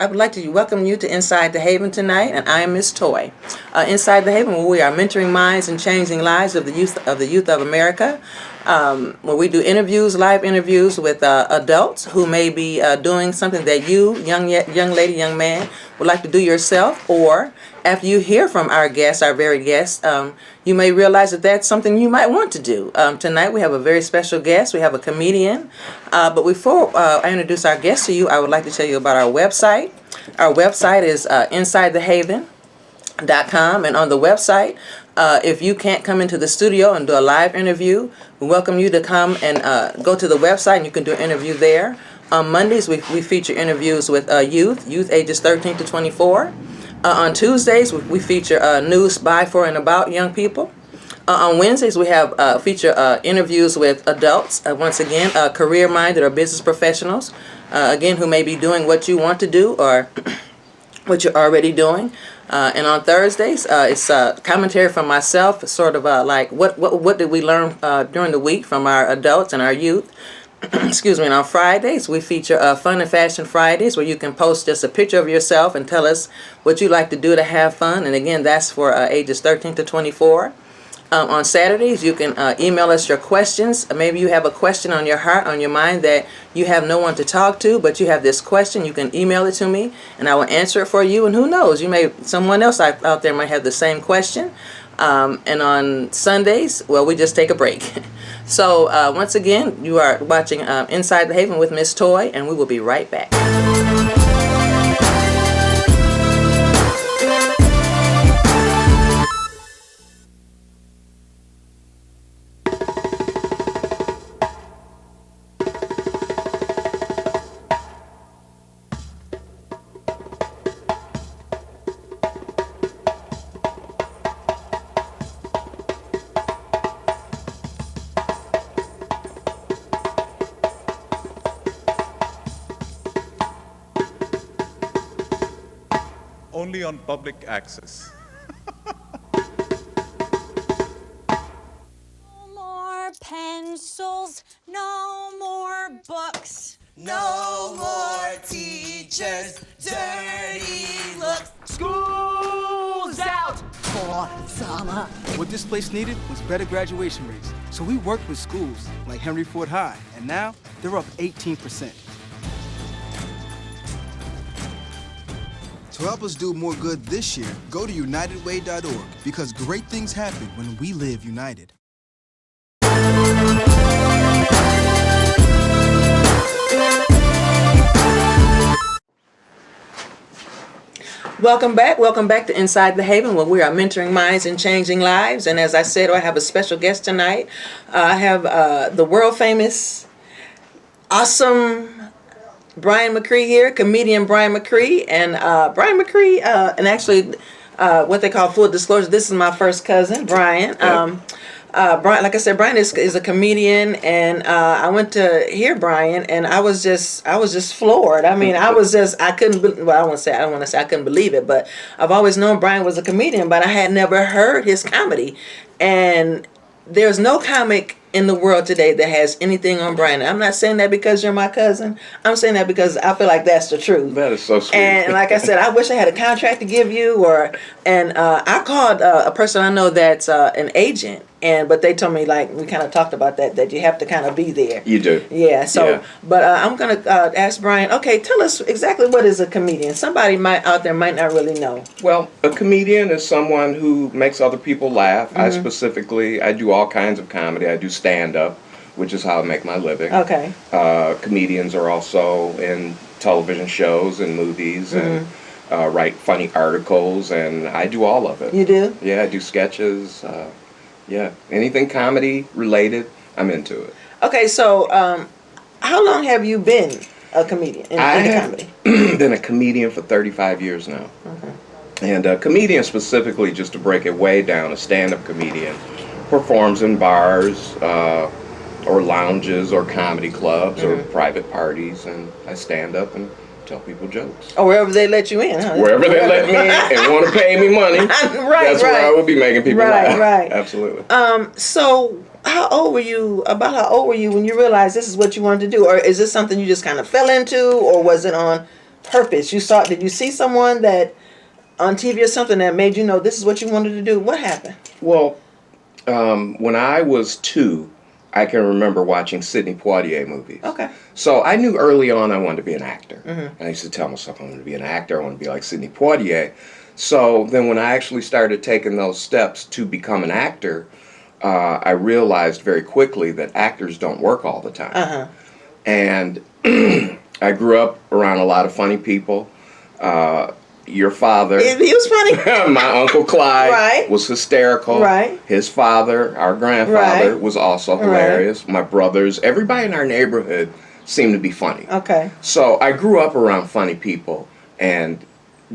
I would like to welcome you to Inside the Haven tonight, and I am Miss Toy. Inside the Haven, where we are mentoring minds and changing lives of the youth of America, where we do live interviews with adults who may be doing something that you, young lady, young man, would like to do yourself, or after you hear from our very guest, you may realize that that's something you might want to do. Tonight we have a very special guest. We have a comedian. But before I introduce our guest to you, I would like to tell you about our website. Our website is InsideTheHaven.com, and on the website, if you can't come into the studio and do a live interview, we welcome you to come and go to the website, and you can do an interview there. On Mondays, we feature interviews with youth ages 13 to 24. On Tuesdays, we feature news by, for, and about young people. On Wednesdays, we have feature interviews with adults, once again, career-minded or business professionals, again, who may be doing what you want to do or what you're already doing. And on Thursdays, it's commentary from myself, sort of like what did we learn during the week from our adults and our youth. Excuse me. And on Fridays, we feature Fun and Fashion Fridays, where you can post just a picture of yourself and tell us what you like to do to have fun. And again, that's for ages 13 to 24. On Saturdays, you can email us your questions. Maybe you have a question on your heart, on your mind, that you have no one to talk to, but you have this question. You can email it to me, and I will answer it for you. And who knows, someone else out there might have the same question. And on Sundays, well, we just take a break. So once again, you are watching Inside the Haven with Miss Toy, and we will be right back. Only on public access. No more pencils, no more books, no more teachers, dirty looks. School's out for summer. What this place needed was better graduation rates. So we worked with schools like Henry Ford High, and now they're up 18%. To help us do more good this year, go to unitedway.org, because great things happen when we live united. Welcome back to Inside the Haven, where we are mentoring minds and changing lives. And as I said, I have a special guest tonight. I have the world famous, awesome Brian McCree here, comedian Brian McCree. And Brian McCree, and actually what they call full disclosure, this is my first cousin, Brian. Brian, like I said, Brian is a comedian, and I went to hear Brian, and I was just floored. I mean, I don't want to say I couldn't believe it, but I've always known Brian was a comedian, but I had never heard his comedy. And there's no comic in the world today that has anything on Brian. I'm not saying that because you're my cousin. I'm saying that because I feel like that's the truth. That is so sweet. And like I said, I wish I had a contract to give you, and I called a person I know that's an agent, but they told me, like, we kind of talked about that you have to kind of be there. You do. Yeah. So, yeah. But I'm gonna ask Brian. Okay, tell us exactly what is a comedian. Somebody out there might not really know. Well, a comedian is someone who makes other people laugh. Mm-hmm. I do all kinds of comedy. I do stand-up, which is how I make my living. Okay. Comedians are also in television shows and movies and write funny articles, and I do all of it. You do? Yeah, I do sketches. Yeah, anything comedy related, I'm into it. Okay, so how long have you been a comedian in comedy? Been a comedian for 35 years now. Okay. And a comedian specifically, just to break it way down, a stand-up comedian performs in bars or lounges or comedy clubs or private parties, and I stand up and tell people jokes. Or wherever they let you in, huh? Wherever they let me in and want to pay me money, that's where I would be making people laugh. Right. Absolutely. So how old were you when you realized this is what you wanted to do? Or is this something you just kind of fell into, or was it on purpose? Did you see someone that on TV or something that made you know this is what you wanted to do? What happened? Well, when I was 2, I can remember watching Sidney Poitier movies. Okay. So I knew early on I wanted to be an actor. And I used to tell myself I wanted to be an actor. I want to be like Sidney Poitier. So then when I actually started taking those steps to become an actor, I realized very quickly that actors don't work all the time. And I grew up around a lot of funny people. Your father, He was funny. my Uncle Clyde, Right. was hysterical. Right. His father, our grandfather, Right. was also hilarious. My brothers, everybody in our neighborhood seemed to be funny. Okay. So I grew up around funny people, and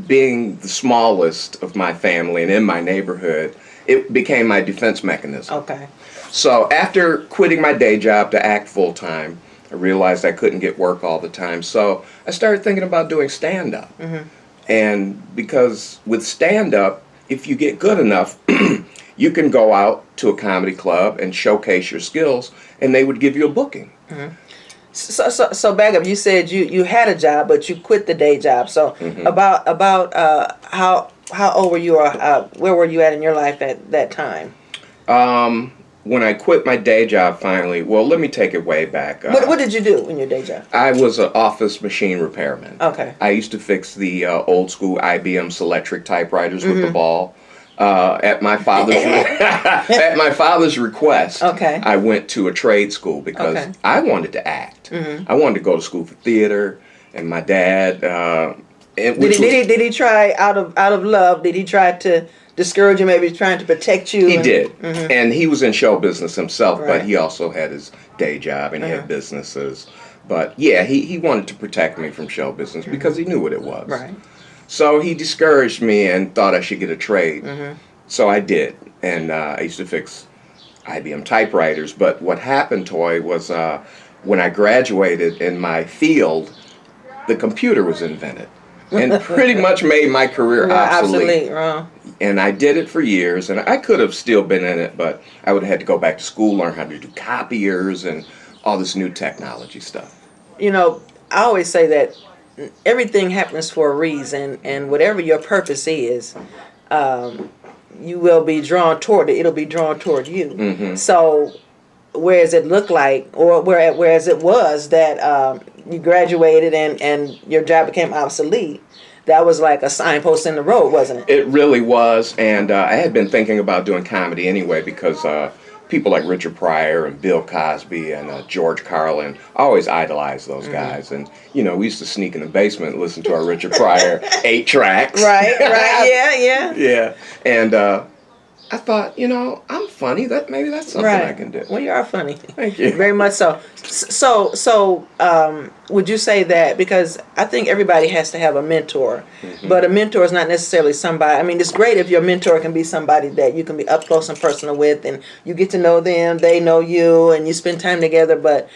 being the smallest of my family and in my neighborhood, it became my defense mechanism. Okay. So after quitting my day job to act full time, I realized I couldn't get work all the time. So I started thinking about doing stand-up. And because with stand-up, if you get good enough, you can go out to a comedy club and showcase your skills, and they would give you a booking. So back up. You said you had a job, but you quit the day job. So about how old were you, or where were you at in your life at that time? When I quit my day job finally, well, let me take it way back. What did you do in your day job? I was an office machine repairman. Okay. I used to fix the old school IBM Selectric typewriters with the ball. At my father's request, Okay. I went to a trade school because Okay. I wanted to act. I wanted to go to school for theater, and my dad. Did he try out of love? Did he try to discourage you? Maybe trying to protect you? He did, and he was in show business himself, but Right. he also had his day job and he had businesses. But yeah, he wanted to protect me from show business because he knew what it was. Right. So he discouraged me and thought I should get a trade. So I did, and I used to fix IBM typewriters. But what happened, Toy, was when I graduated in my field, the computer was invented. And pretty much made my career obsolete. And I did it for years, and I could have still been in it, but I would have had to go back to school, learn how to do copiers and all this new technology stuff. You know, I always say that everything happens for a reason, and whatever your purpose is, you will be drawn toward it. It'll be drawn toward you. So, whereas it looked like, or whereas it was that you graduated and your job became obsolete, that was like a signpost in the road, wasn't it? It really was, and I had been thinking about doing comedy anyway because people like Richard Pryor and Bill Cosby and George Carlin, I always idolized those guys. And, you know, we used to sneak in the basement and listen to our Richard Pryor 8 tracks. Right, yeah. Yeah, and I thought, you know, I'm funny. Maybe that's something I can do. Well, you are funny. Thank you. Very much so. So, would you say that, because I think everybody has to have a mentor, but a mentor is not necessarily somebody. I mean, it's great if your mentor can be somebody that you can be up close and personal with, and you get to know them, they know you, and you spend time together. But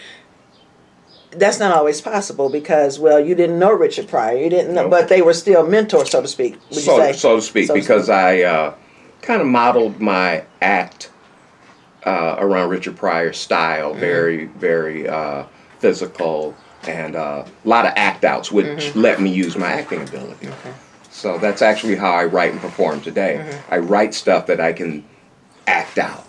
that's not always possible because, well, you didn't know Richard Pryor, you didn't know, but they were still mentors, so to speak. Would you say? So to speak, because I kind of modeled my act around Richard Pryor's style, very, very physical, and a lot of act outs, which let me use my acting ability. So that's actually how I write and perform today. I write stuff that I can act out.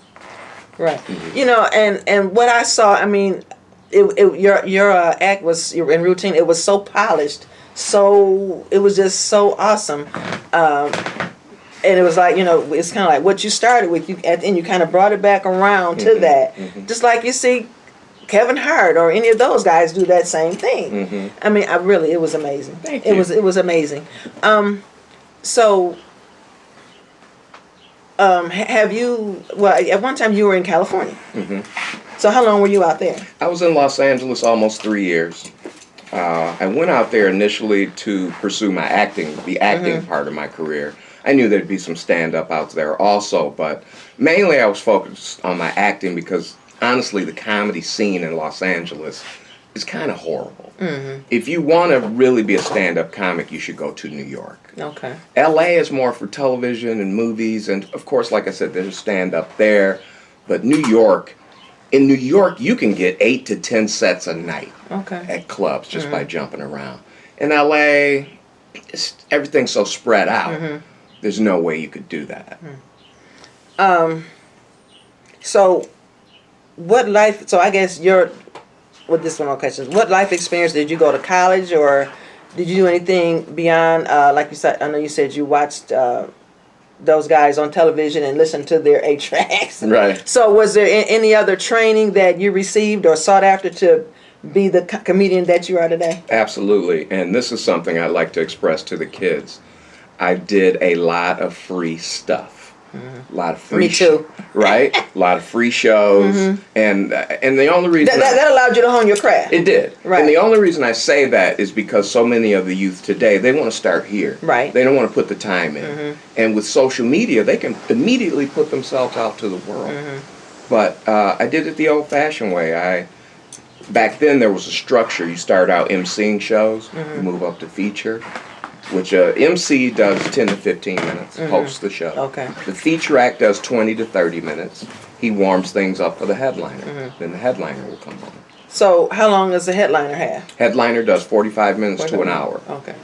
Right. You know, and what I saw, I mean, your act was in routine. It was so polished, so it was just so awesome. And it was like, you know, it's kind of like what you started with. You at the end, you kind of brought it back around to that, just like you see Kevin Hart or any of those guys do that same thing. I mean, it was amazing. Thank you. It was amazing. So, have you? Well, at one time you were in California. So how long were you out there? I was in Los Angeles almost 3 years. I went out there initially to pursue my acting, the acting part of my career. I knew there'd be some stand-up out there also, but mainly I was focused on my acting because, honestly, the comedy scene in Los Angeles is kind of horrible. If you want to really be a stand-up comic, you should go to New York. Okay. LA is more for television and movies, and of course, like I said, there's stand-up there, but in New York, you can get 8 to 10 sets a night Okay. at clubs just by jumping around. In LA, everything's so spread out. There's no way you could do that. So, I guess with this one more question, what life experience did you go to college, or did you do anything beyond, like you said, I know you said you watched those guys on television and listened to their 8 tracks. Right. So was there any other training that you received or sought after to be the comedian that you are today? Absolutely. And this is something I like to express to the kids. I did a lot of free stuff. A lot of free Me too. Right? A lot of free shows. And the only reason That allowed you to hone your craft. it did. Right. And the only reason I say that is because so many of the youth today, they want to start here. Right. They don't want to put the time in. And with social media, they can immediately put themselves out to the world. But I did it the old-fashioned way. Back then, there was a structure. You start out emceeing shows, you move up to feature, which MC does 10 to 15 minutes, hosts the show. Okay. The feature act does 20 to 30 minutes. He warms things up for the headliner. Then the headliner will come on. So how long does the headliner have? Headliner does 45 minutes to an hour. Okay.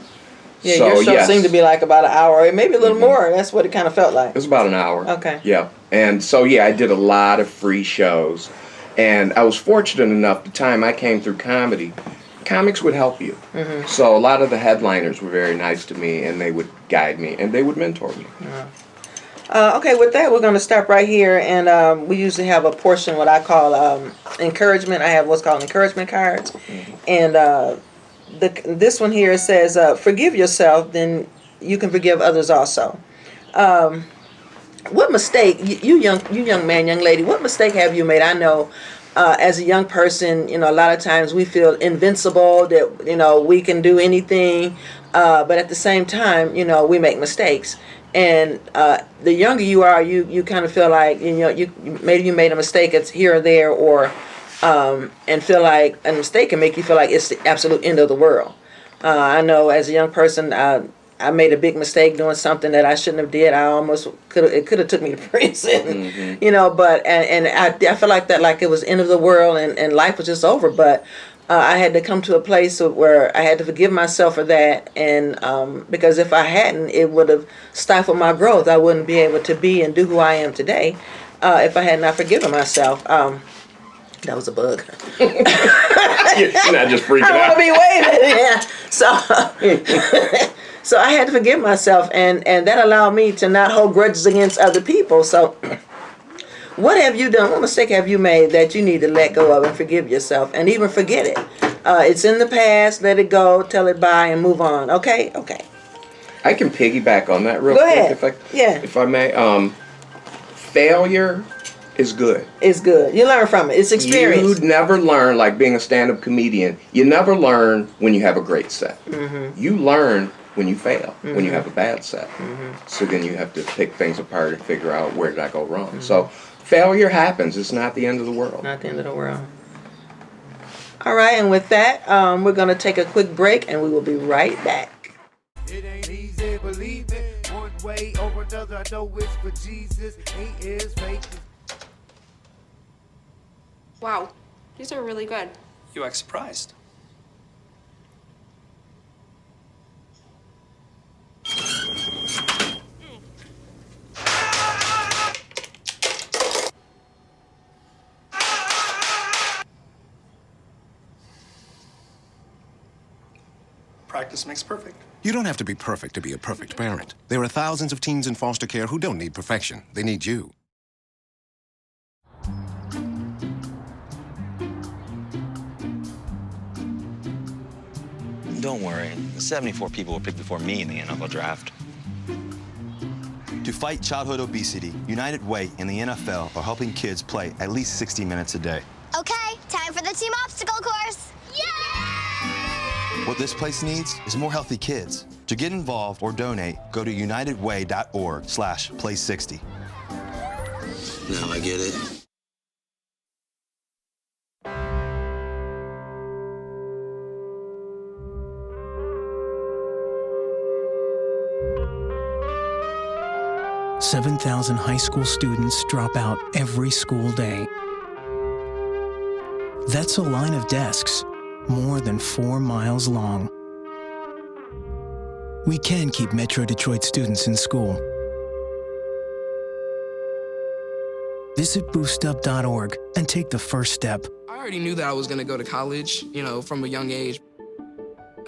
Yeah, So, your show yes. seemed to be like about an hour, or maybe a little more. That's what it kind of felt like. It was about an hour. Okay. Yeah. And so, yeah, I did a lot of free shows. And I was fortunate enough, the time I came through comedy, comics would help you. So a lot of the headliners were very nice to me, and they would guide me, and they would mentor me. Okay, with that, we're going to stop right here, and we usually have a portion what I call encouragement. I have what's called encouragement cards, and this one here says, "Forgive yourself, then you can forgive others also." What mistake, you young man, young lady, what mistake have you made? I know, as a young person, a lot of times we feel invincible, that, we can do anything, but at the same time, we make mistakes. And the younger you are, you kind of feel like, maybe you made a mistake, it's here or there, or, and feel like a mistake can make you feel like it's the absolute end of the world. I know as a young person, I made a big mistake doing something that I shouldn't have did. I almost it could have took me to prison, but and I felt like that, like it was the end of the world and life was just over. But I had to come to a place where I had to forgive myself for that, and because if I hadn't, it would have stifled my growth. I wouldn't be able to be and do who I am today if I had not forgiven myself. That was a bug. You're not just freaking I out. want to be waving. Yeah. So I had to forgive myself, and that allowed me to not hold grudges against other people. So what have you done? What mistake have you made that you need to let go of and forgive yourself and even forget it? It's in the past. Let it go. Tell it bye and move on. Okay? Okay. I can piggyback on that real Go quick ahead. if I may. Failure is good. It's good. You learn from it. It's experience. You never learn, like being a stand-up comedian, you never learn when you have a great set. You learn when you fail, when you have a bad set. So then you have to pick things apart and figure out, where did I go wrong? So failure happens. It's not the end of the world. Not the end of the world. All right, and with that, we're going to take a quick break, and we will be right back. It ain't easy, believe it. One way or another, I know it's for Jesus. He is faithful. Wow, these are really good. You act surprised. Practice makes perfect. You don't have to be perfect to be a perfect parent. There are thousands of teens in foster care who don't need perfection. They need you. Don't worry, 74 people were picked before me in the NFL draft. To fight childhood obesity, United Way and the NFL are helping kids play at least 60 minutes a day. Okay, time for the team obstacle course. Yay! What this place needs is more healthy kids. To get involved or donate, go to unitedway.org/play60. Now I get it. $7,000 high school students drop out every school day. That's a line of desks more than 4 miles long. we can keep Metro Detroit students in school. Visit boostup.org and take the first step. I already knew that I was going to go to college, from a young age.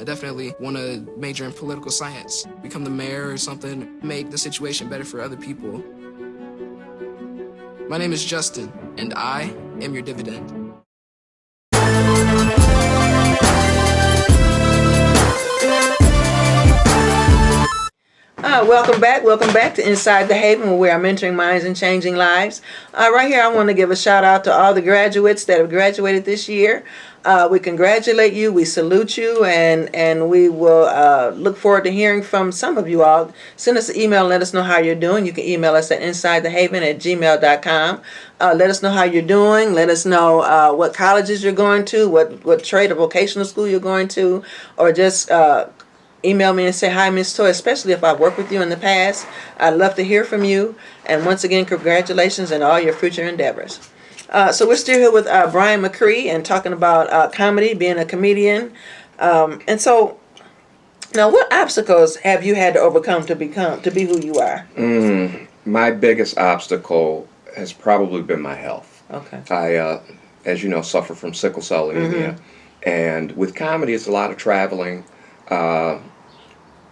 I definitely want to major in political science, become the mayor or something, make the situation better for other people. My name is Justin, and I am your dividend. Welcome back to Inside the Haven, where we are mentoring minds and changing lives. Right here, I want to give a shout out to all the graduates that have graduated this year. We congratulate you, we salute you, and we will look forward to hearing from some of you all. Send us an email and let us know how you're doing. You can email us at insidethehaven@gmail.com. Let us know how you're doing. Let us know what colleges you're going to, what trade or vocational school you're going to, or just email me and say, hi, Miss Toy, especially if I've worked with you in the past. I'd love to hear from you. And once again, congratulations on all your future endeavors. So we're still here with Brian McCree and talking about comedy, being a comedian. And so, now what obstacles have you had to overcome to be who you are? My biggest obstacle has probably been my health. Okay. I, as you know, suffer from sickle cell anemia. And with comedy, it's a lot of traveling.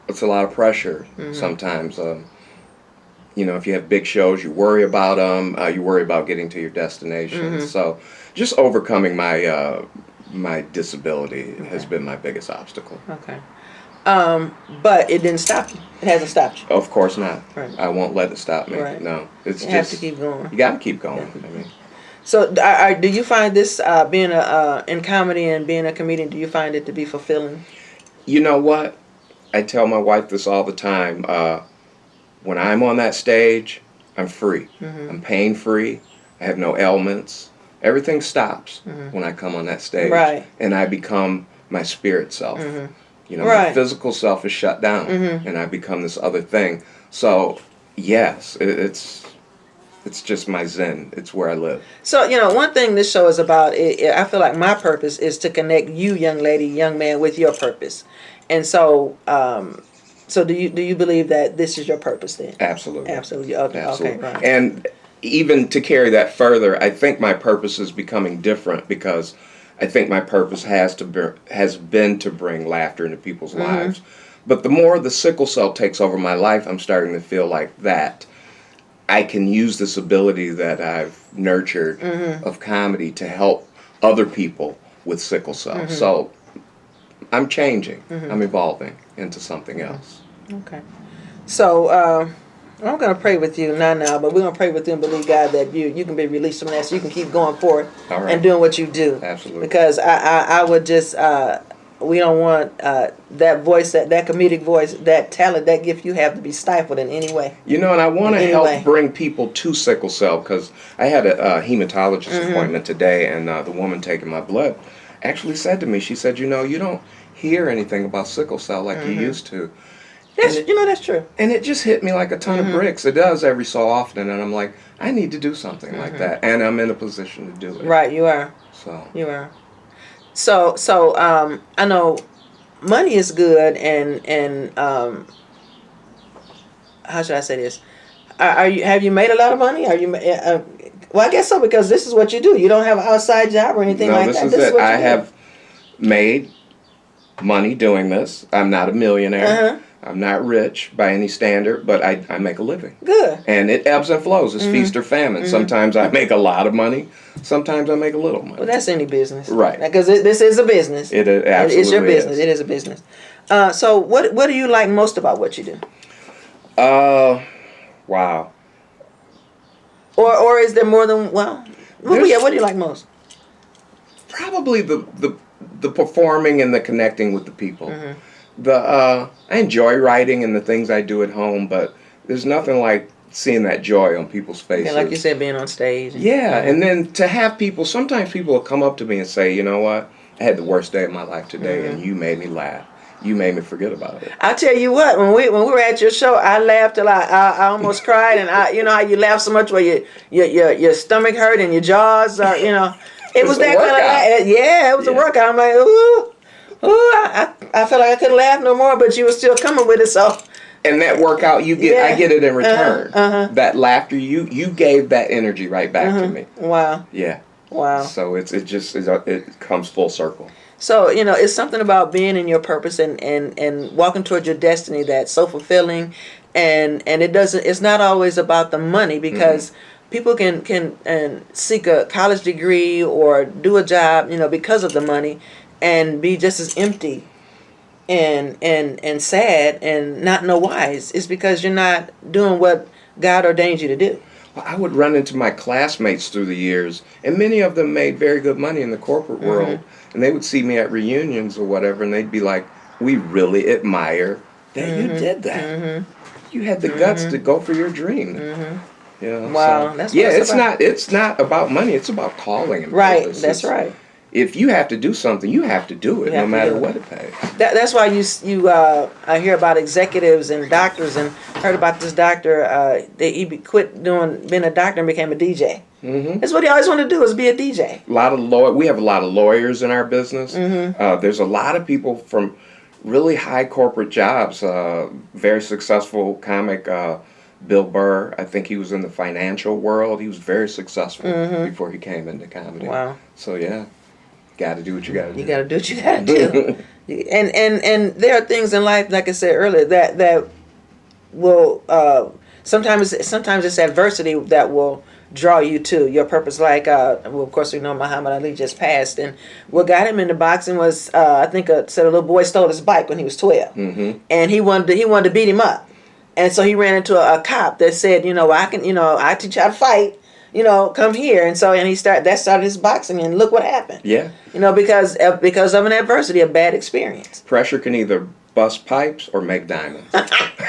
It's a lot of pressure sometimes. If you have big shows, you worry about them. You worry about getting to your destination. So just overcoming my disability has been my biggest obstacle. Okay. But it didn't stop you. It hasn't stopped you. Of course not. Right. I won't let it stop me. Right. No. It's You just, have to keep going. You got to keep going. So do you find this, being in comedy and being a comedian, do you find it to be fulfilling? You know what? I tell my wife this all the time. When I'm on that stage, I'm free. I'm pain-free. I have no ailments. Everything stops when I come on that stage. Right. And I become my spirit self. My Right. physical self is shut down, and I become this other thing. So, yes, it's just my zen. It's where I live. So, one thing this show is about, I feel like my purpose is to connect you, young lady, young man, with your purpose. And so, do you believe that this is your purpose then? Absolutely. Absolutely. Okay. Absolutely. Okay, right. And even to carry that further, I think my purpose is becoming different because I think my purpose has been to bring laughter into people's lives. But the more the sickle cell takes over my life, I'm starting to feel like that I can use this ability that I've nurtured of comedy to help other people with sickle cell. So I'm changing. I'm evolving into something else. Okay. So I'm going to pray with you, not now, but we're going to pray with you and believe, God, that you can be released from that so you can keep going forward and doing what you do. Absolutely. Because I would just, we don't want that voice, that comedic voice, that talent, that gift you have to be stifled in any way. And I want to help bring people to sickle cell because I had a hematologist appointment today, and the woman taking my blood actually said to me, she said, you don't hear anything about sickle cell like you used to. That's true. And it just hit me like a ton of bricks. It does every so often, and I'm like, I need to do something like that, and I'm in a position to do it. Right, you are. So you are. So I know money is good, and how should I say this? Have you made a lot of money? Are you? Well, I guess so, because this is what you do. You don't have an outside job or anything like that. This is it. I have made money doing this. I'm not a millionaire. I'm not rich by any standard, but I make a living. Good. And it ebbs and flows. It's feast or famine. Sometimes I make a lot of money. Sometimes I make a little money. Well, that's any business. Right. Because this is a business. It is, absolutely It's your business. is. It is a business. So what do you like most about what you do? Wow. Or is there more than, what do you like most? Probably the performing and the connecting with the people. I enjoy writing and the things I do at home, but there's nothing like seeing that joy on people's faces. Yeah, like you said, being on stage. And then to have people, sometimes people will come up to me and say, you know what, I had the worst day of my life today, and you made me laugh. You made me forget about it. I'll tell you what, when we were at your show, I laughed till I almost cried, and you know how you laugh so much where your stomach hurt and your jaws are, it was that kind of, it was a workout. I'm like, ooh. I felt like I couldn't laugh no more, but you were still coming with it, so. And that workout, I get it in return. Uh-huh. That laughter, you gave that energy right back to me. Wow. Yeah. Wow. So it comes full circle. So, it's something about being in your purpose and walking towards your destiny that's so fulfilling, and it's not always about the money, because people can seek a college degree or do a job, because of the money, and be just as empty and sad and not know why. It's because you're not doing what God ordained you to do. Well, I would run into my classmates through the years, and many of them made very good money in the corporate world, and they would see me at reunions or whatever, and they'd be like, "We really admire that you did that. You had the guts to go for your dream." Wow, so, that's what it's not about money. It's about calling and right. purpose. That's right. If you have to do something, you have to do it, no matter what it pays. That's why I hear about executives and doctors, and heard about this doctor. He quit being a doctor and became a DJ. That's what he always wanted to do, is be a DJ. We have a lot of lawyers in our business. There's a lot of people from really high corporate jobs. Very successful comic, Bill Burr. I think he was in the financial world. He was very successful before he came into comedy. Wow. So yeah. Got to do what you got to do. You got to do what you got to do. and there are things in life, like I said earlier, that will sometimes it's adversity that will draw you to your purpose. Like of course we know Muhammad Ali just passed, and what got him into boxing was I think a little boy stole his bike when he was 12, and he wanted to beat him up, and so he ran into a cop that said, I teach you how to fight. Come here. And that started his boxing, and look what happened. Yeah. Because of an adversity, a bad experience. Pressure can either bust pipes or make diamonds.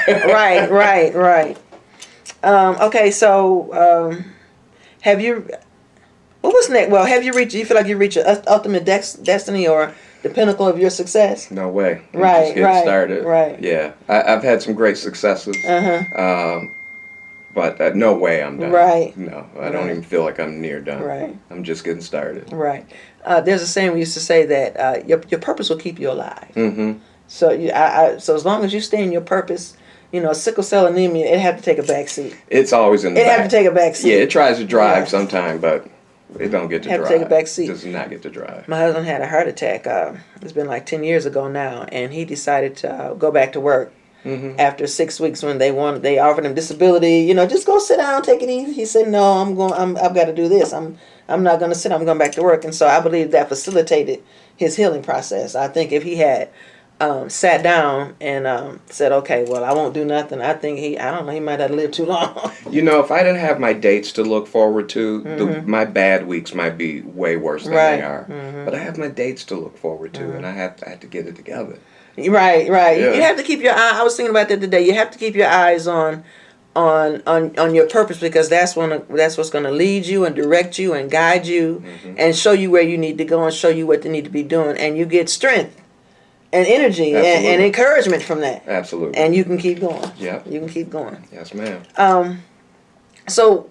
Right. Okay, so have you? What was next? Well, do you feel like you reached your ultimate destiny or the pinnacle of your success? No way. Right. Just getting started. Right. Yeah, I've had some great successes. But no way I'm done. Right. No, I don't even feel like I'm near done. Right. I'm just getting started. Right. There's a saying we used to say that your purpose will keep you alive. So so as long as you stay in your purpose, sickle cell anemia, it had to take a back seat. It's always in the back. It had to take a back seat. Yeah, it tries to drive sometime, but it don't get to drive. Have to take a back seat. It does not get to drive. My husband had a heart attack. It's been like 10 years ago now, and he decided to go back to work. After 6 weeks, when they offered him disability, just go sit down, take it easy. He said, "No, I've got to do this. I'm not going to sit. I'm going back to work." And so I believe that facilitated his healing process. I think if he had sat down and said, "Okay, well, I won't do nothing," I think he might have lived too long. If I didn't have my dates to look forward to, my bad weeks might be way worse than they are. But I have my dates to look forward to, and I have to get it together. Right. Yeah. You have to keep your eye. I was thinking about that today. You have to keep your eyes on your purpose, because that's what's going to lead you and direct you and guide you and show you where you need to go and show you what you need to be doing, and you get strength and energy and encouragement from that. Absolutely. And you can keep going. Yeah. You can keep going. Yes, ma'am. So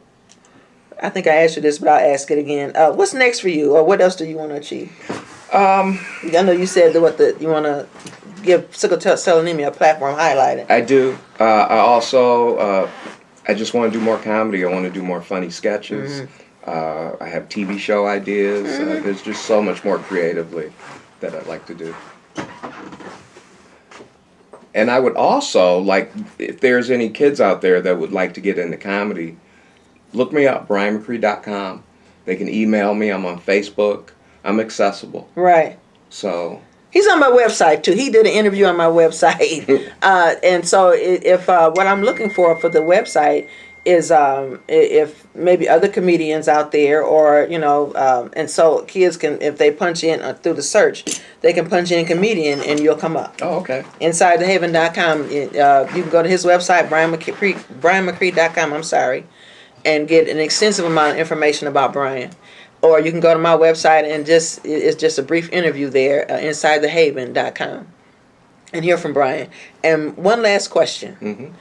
I think I asked you this, but I'll ask it again. What's next for you, or what else do you want to achieve? I know you said you want to give sickle cell anemia a platform, highlight it. I do. I also, I just want to do more comedy. I want to do more funny sketches. I have TV show ideas. There's just so much more creatively that I'd like to do. And I would also like, if there's any kids out there that would like to get into comedy, look me up, brianmccree.com. They can email me. I'm on Facebook. I'm accessible. Right. So he's on my website too. He did an interview on my website, and so if what I'm looking for the website is if maybe other comedians out there, or and so kids can, if they punch in through the search, they can punch in comedian and you'll come up. Oh, okay. InsideTheHaven.com. You can go to his website, brianmccree.com. I'm sorry, and get an extensive amount of information about Brian. Or you can go to my website and it's just a brief interview there, InsideTheHaven.com, and hear from Brian. And one last question.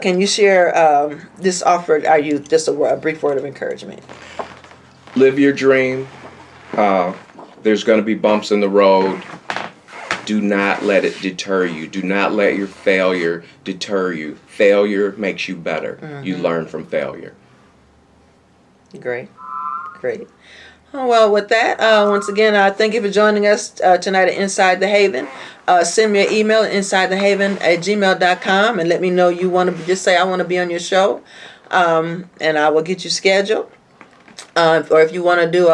Can you share this offer? Are you just a brief word of encouragement? Live your dream. There's going to be bumps in the road. Do not let it deter you. Do not let your failure deter you. Failure makes you better. You learn from failure. Great. Oh, well, with that, once again, thank you for joining us tonight at Inside the Haven. Send me an email at insidethehaven@gmail.com and let me know you want to just say, I want to be on your show, and I will get you scheduled. Or if you want to do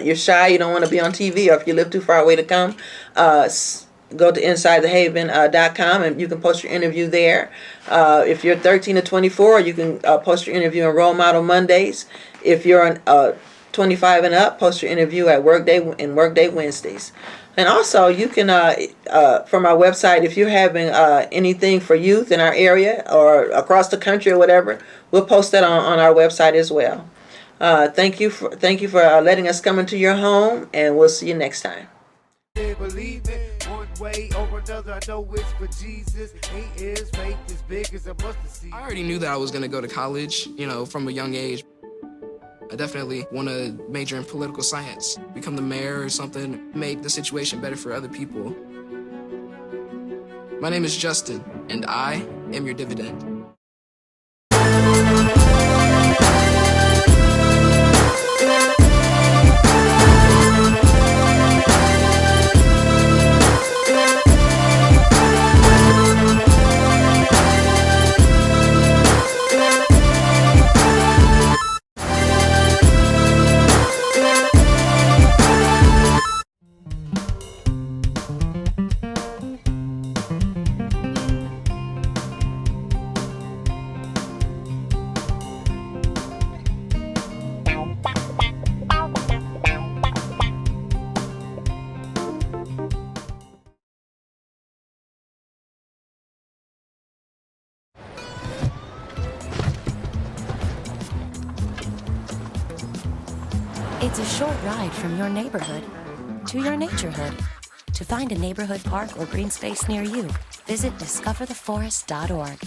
you're shy, you don't want to be on TV, or if you live too far away to come, go to insidethehaven.com and you can post your interview there. If you're 13 to 24, you can post your interview on Role Model Mondays. If you're on 25 and up, post your interview at Workday Wednesdays. And also, you can, from our website, if you're having anything for youth in our area or across the country or whatever, we'll post that on our website as well. Thank you for letting us come into your home, and we'll see you next time. Believe it one way or another. I know it's for Jesus. He is faith as big as a mustard seed. I already knew that I was going to go to college, from a young age. I definitely want to major in political science, become the mayor or something, make the situation better for other people. My name is Justin, and I am your dividend. It's a short ride from your neighborhood to your naturehood. To find a neighborhood park or green space near you, visit discovertheforest.org.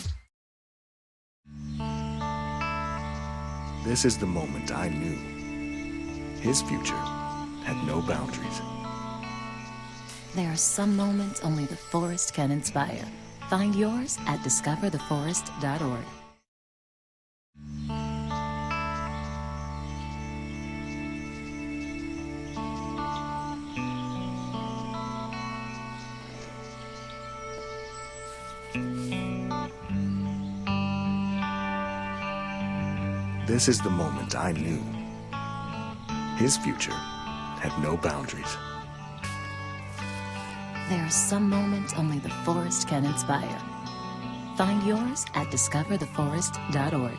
This is the moment I knew his future had no boundaries. There are some moments only the forest can inspire. Find yours at discovertheforest.org. This is the moment I knew his future had no boundaries. There are some moments only the forest can inspire. Find yours at discovertheforest.org.